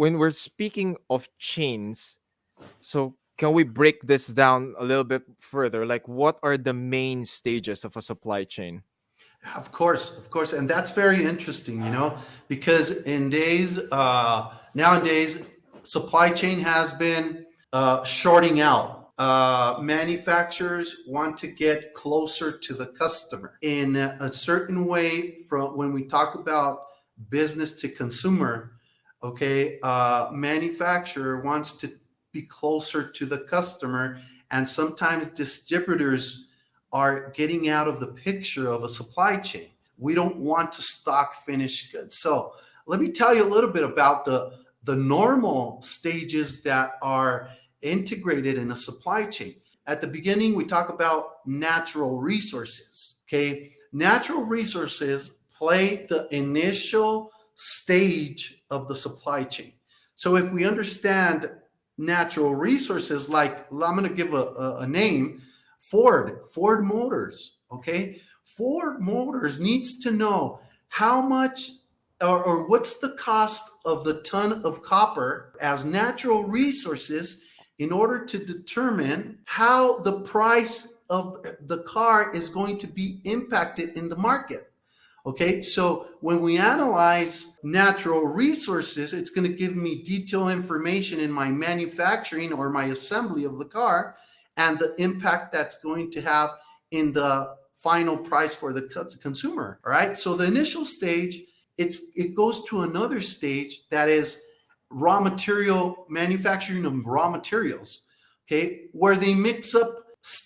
when we're speaking of chains, so can we break this down a little bit further? Like, what are the main stages of a supply chain? Of course, and that's very interesting, because nowadays, supply chain has been shorting out. Manufacturers want to get closer to the customer in a certain way. From when we talk about business to consumer, okay, manufacturer wants to be closer to the customer, and sometimes distributors are getting out of the picture of a supply chain. We don't want to stock finished goods. So let me tell you a little bit about the normal stages that are integrated in a supply chain. At the beginning, we talk about natural resources. Okay, natural resources play the initial stage of the supply chain. So if we understand natural resources, like I'm going to give a name, Ford Motors. Okay, Ford Motors needs to know how much or what's the cost of the ton of copper as natural resources in order to determine how the price of the car is going to be impacted in the market. Okay, so when we analyze natural resources, it's going to give me detailed information in my manufacturing or my assembly of the car, and the impact that's going to have in the final price for the consumer. All right. So the initial stage, it goes to another stage that is raw material manufacturing of raw materials. Okay, where they mix up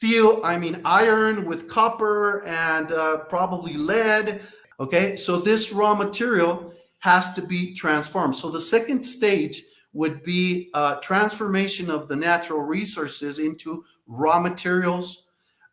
iron with copper and probably lead. Okay, so this raw material has to be transformed. So the second stage would be transformation of the natural resources into raw materials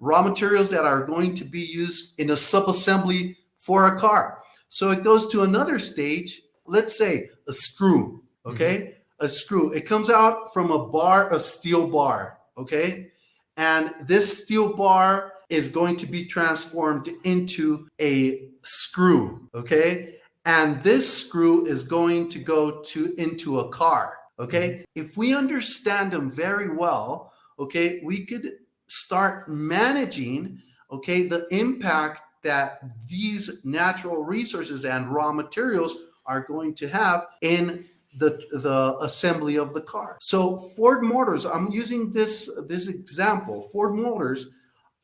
that are going to be used in a sub-assembly for a car. So it goes to another stage, let's say a screw, okay? Mm-hmm. A screw. It comes out from a steel bar, okay? And this steel bar is going to be transformed into a screw, okay? And this screw is going to go into a car, okay? If we understand them very well, okay, we could start managing, okay, the impact that these natural resources and raw materials are going to have in the assembly of the car. So Ford Motors, I'm using this example. Ford Motors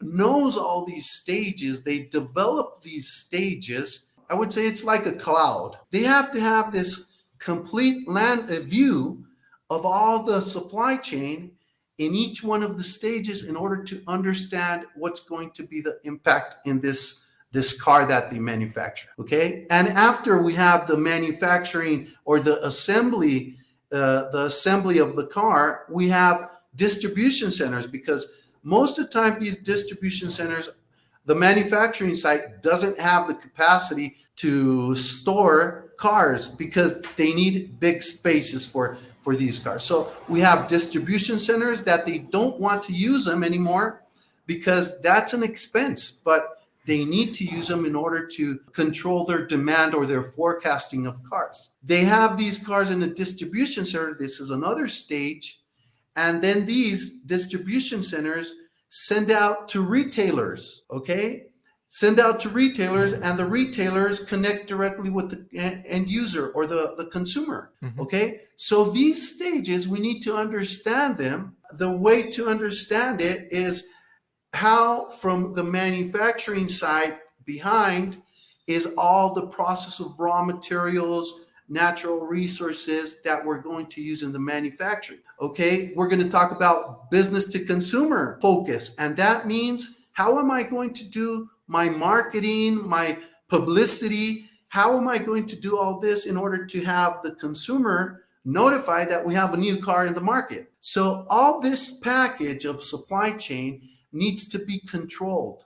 knows all these stages. They develop these stages. I would say it's like a cloud. They have to have this complete view of all the supply chain in each one of the stages in order to understand what's going to be the impact in this car that they manufacture. Okay, and after we have the manufacturing or the assembly of the car, we have distribution centers, because most of the time these distribution centers, the manufacturing site doesn't have the capacity to store cars because they need big spaces for these cars. So we have distribution centers that they don't want to use them anymore because that's an expense, but they need to use them in order to control their demand or their forecasting of cars. They have these cars in a distribution center. This is another stage. And then these distribution centers send out to retailers, okay? Send out to retailers, and the retailers connect directly with the end user or the consumer, okay? So these stages, we need to understand them. The way to understand it is how from the manufacturing side behind is all the process of raw materials, natural resources that we're going to use in the manufacturing. Okay, we're going to talk about business to consumer focus, and that means how am I going to do my marketing, my publicity? How am I going to do all this in order to have the consumer notified that we have a new car in the market? So all this package of supply chain needs to be controlled.